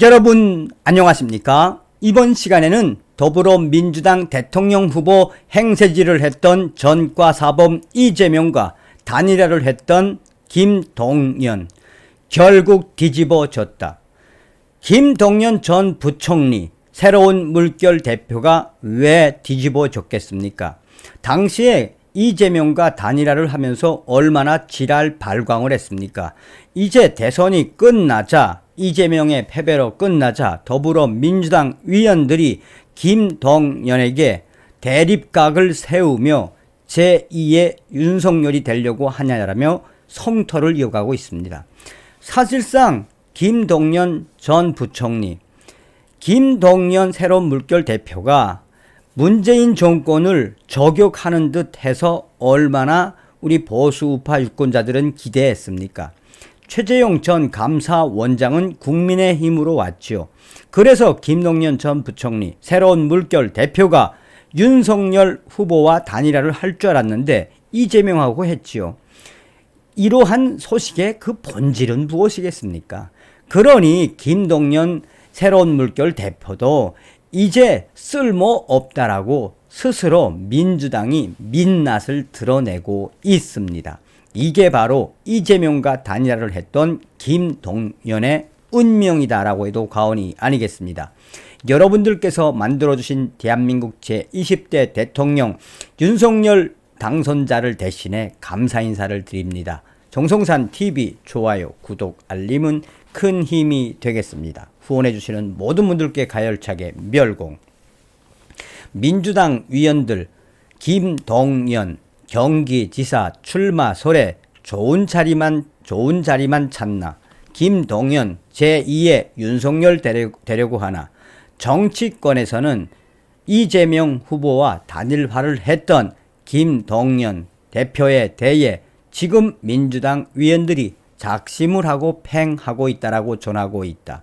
여러분 안녕하십니까? 이번 시간에는 더불어민주당 대통령 후보 행세지를 했던 전과사범 이재명과 단일화를 했던 김동연, 결국 뒤집어졌다. 김동연 전 부총리, 새로운 물결 대표가 왜 뒤집어졌겠습니까? 당시에 이재명과 단일화를 하면서 얼마나 지랄 발광을 했습니까? 이제 대선이 끝나자, 이재명의 패배로 끝나자 더불어민주당 위원들이 김동연에게 대립각을 세우며 제2의 윤석열이 되려고 하냐라며 성토를 이어가고 있습니다. 사실상 김동연 전 부총리, 김동연 새로운 물결 대표가 문재인 정권을 저격하는 듯 해서 얼마나 우리 보수우파 유권자들은 기대했습니까? 최재형 전 감사원장은 국민의힘으로 왔지요. 그래서 김동연 전 부총리, 새로운 물결 대표가 윤석열 후보와 단일화를 할 줄 알았는데 이재명하고 했지요. 이러한 소식의 그 본질은 무엇이겠습니까? 그러니 김동연 새로운 물결 대표도 이제 쓸모없다라고 스스로 민주당이 민낯을 드러내고 있습니다. 이게 바로 이재명과 단일화를 했던 김동연의 운명이다라고 해도 과언이 아니겠습니다. 여러분들께서 만들어주신 대한민국 제20대 대통령 윤석열 당선자를 대신해 감사 인사를 드립니다. 정성산TV 좋아요, 구독, 알림은 큰 힘이 되겠습니다. 후원해주시는 모든 분들께 가열차게 멸공. 민주당 위원들 김동연 경기지사 출마 설에 좋은 자리만 찾나, 김동연 제2의 윤석열 되려고 하나, 정치권에서는 이재명 후보와 단일화를 했던 김동연 대표에 대해 지금 민주당 위원들이 작심을 하고 팽하고 있다라고 전하고 있다.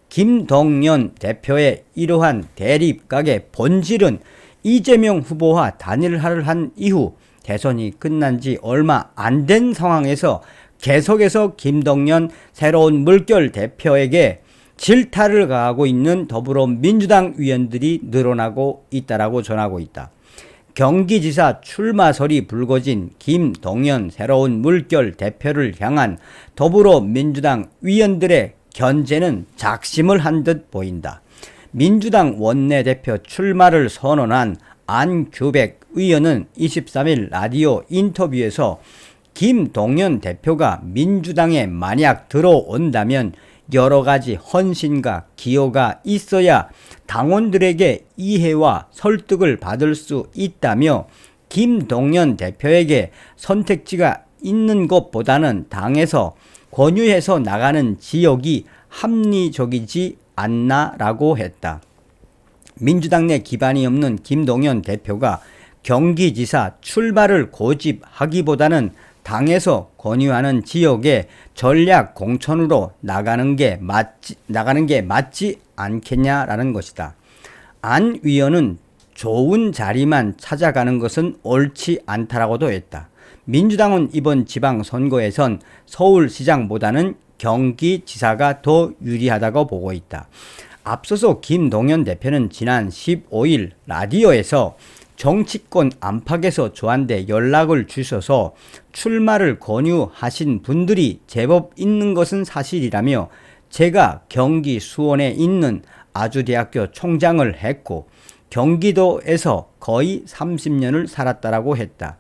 김동연 대표의 이러한 대립각의 본질은 이재명 후보와 단일화를 한 이후 대선이 끝난 지 얼마 안 된 상황에서 계속해서 김동연 새로운 물결 대표에게 질타를 가하고 있는 더불어민주당 위원들이 늘어나고 있다라고 전하고 있다. 경기지사 출마설이 불거진 김동연 새로운 물결 대표를 향한 더불어민주당 위원들의 견제는 작심을 한 듯 보인다. 민주당 원내대표 출마를 선언한 안규백 의원은 23일 라디오 인터뷰에서 김동연 대표가 민주당에 만약 들어온다면 여러 가지 헌신과 기여가 있어야 당원들에게 이해와 설득을 받을 수 있다며 김동연 대표에게 선택지가 있는 것보다는 당에서 권유해서 나가는 지역이 합리적이지 않나라고 했다. 민주당 내 기반이 없는 김동연 대표가 경기지사 출마를 고집하기보다는 당에서 권유하는 지역에 전략 공천으로 나가는 게 맞지 않겠냐라는 것이다. 안 위원은 좋은 자리만 찾아가는 것은 옳지 않다라고도 했다. 민주당은 이번 지방선거에선 서울시장보다는 경기지사가 더 유리하다고 보고 있다. 앞서서 김동연 대표는 지난 15일 라디오에서 정치권 안팎에서 저한테 연락을 주셔서 출마를 권유하신 분들이 제법 있는 것은 사실이라며 제가 경기 수원에 있는 아주대학교 총장을 했고 경기도에서 거의 30년을 살았다라고 했다.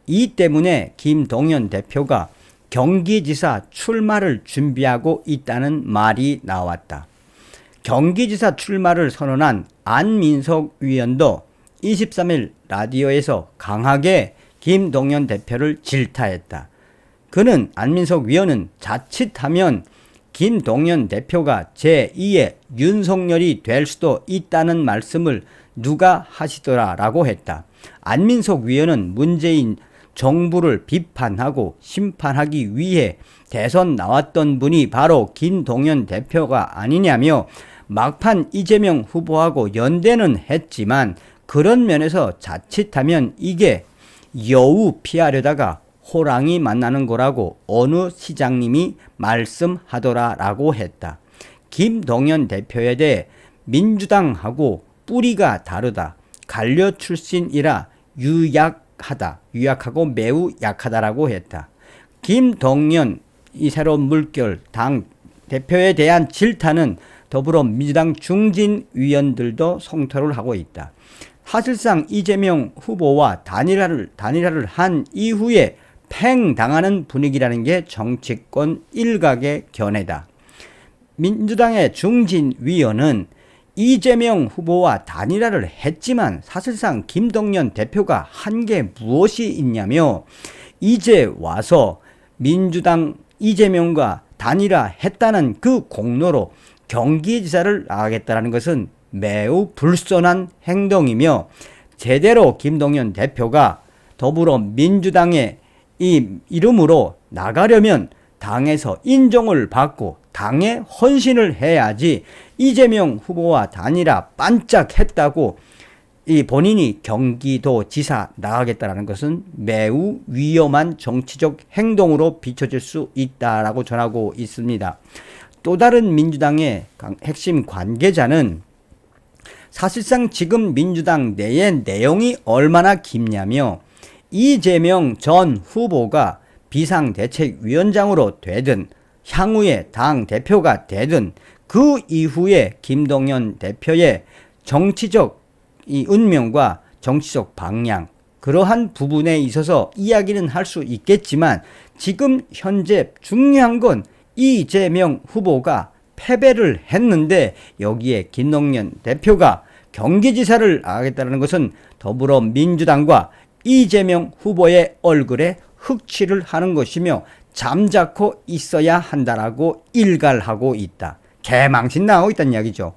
이 때문에 김동연 대표가 경기지사 출마를 준비하고 있다는 말이 나왔다. 경기지사 출마를 선언한 안민석 위원도 23일 라디오에서 강하게 김동연 대표를 질타했다. 그는 안민석 위원은 자칫하면 김동연 대표가 제2의 윤석열이 될 수도 있다는 말씀을 누가 하시더라라고 했다. 안민석 위원은 문재인 정부를 비판하고 심판하기 위해 대선 나왔던 분이 바로 김동연 대표가 아니냐며 막판 이재명 후보하고 연대는 했지만 그런 면에서 자칫하면 이게 여우 피하려다가 호랑이 만나는 거라고 어느 시장님이 말씀하더라라고 했다. 김동연 대표에 대해 민주당하고 뿌리가 다르다, 관료 출신이라 유약하고 매우 약하다라고 했다. 김동연 이 새로운 물결 당 대표에 대한 질타는 더불어민주당 중진 위원들도 성토를 하고 있다. 사실상 이재명 후보와 단일화를 한 이후에 팽당하는 분위기라는 게 정치권 일각의 견해다. 민주당의 중진 위원은 이재명 후보와 단일화를 했지만 사실상 김동연 대표가 한 게 무엇이 있냐며 이제 와서 민주당 이재명과 단일화했다는 그 공로로 경기지사를 나가겠다는 것은 매우 불손한 행동이며 제대로 김동연 대표가 더불어민주당의 이 이름으로 나가려면 당에서 인정을 받고 당에 헌신을 해야지 이재명 후보와 단일화 반짝했다고 이 본인이 경기도지사 나가겠다는 것은 매우 위험한 정치적 행동으로 비춰질 수 있다라고 전하고 있습니다. 또 다른 민주당의 핵심 관계자는 사실상 지금 민주당 내의 내용이 얼마나 깊냐며 이재명 전 후보가 비상대책위원장으로 되든 향후에 당 대표가 되든 그 이후에 김동연 대표의 정치적 이 운명과 정치적 방향 그러한 부분에 있어서 이야기는 할 수 있겠지만 지금 현재 중요한 건 이재명 후보가 패배를 했는데 여기에 김동연 대표가 경기지사를 하겠다는 것은 더불어민주당과 이재명 후보의 얼굴에 흑칠을 하는 것이며 잠자코 있어야 한다라고 일갈하고 있다. 개망신 나오고 있다는 이야기죠.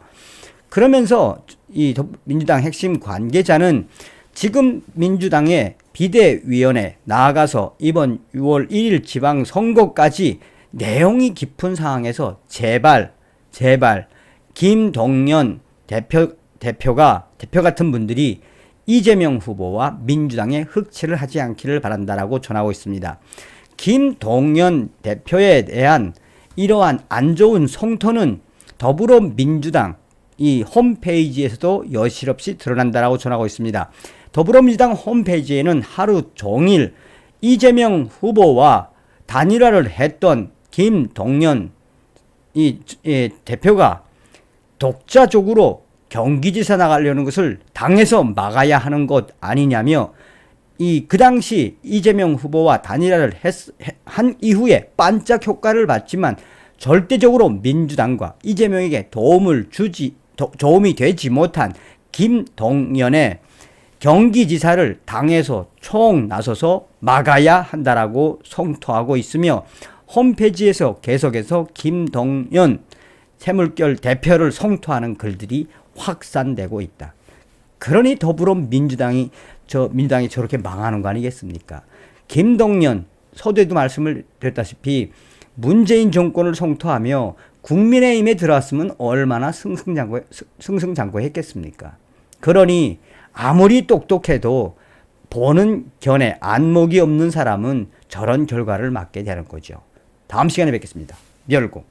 그러면서 이 민주당 핵심 관계자는 지금 민주당의 비대위원회 나아가서 이번 6월 1일 지방선거까지 내용이 깊은 상황에서 제발 김동연 대표 같은 분들이 이재명 후보와 민주당에 흑칠을 하지 않기를 바란다라고 전하고 있습니다. 김동연 대표에 대한 이러한 안 좋은 성토는 더불어민주당 이 홈페이지에서도 여실없이 드러난다라고 전하고 있습니다. 더불어민주당 홈페이지에는 하루 종일 이재명 후보와 단일화를 했던 김동연 이 대표가 독자적으로 경기지사 나가려는 것을 당에서 막아야 하는 것 아니냐며 그 당시 이재명 후보와 단일화를 한 이후에 반짝 효과를 봤지만 절대적으로 민주당과 이재명에게 도움이 되지 못한 김동연의 경기지사를 당에서 총 나서서 막아야 한다라고 성토하고 있으며 홈페이지에서 계속해서 김동연 새물결 대표를 성토하는 글들이 확산되고 있다. 그러니 더불어민주당이 저렇게 망하는 거 아니겠습니까? 김동연 서두에도 말씀을 드렸다시피 문재인 정권을 성토하며 국민의힘에 들어왔으면 얼마나 승승장구했겠습니까? 그러니 아무리 똑똑해도 보는 견해 안목이 없는 사람은 저런 결과를 맞게 되는 거죠. 다음 시간에 뵙겠습니다. 멸공.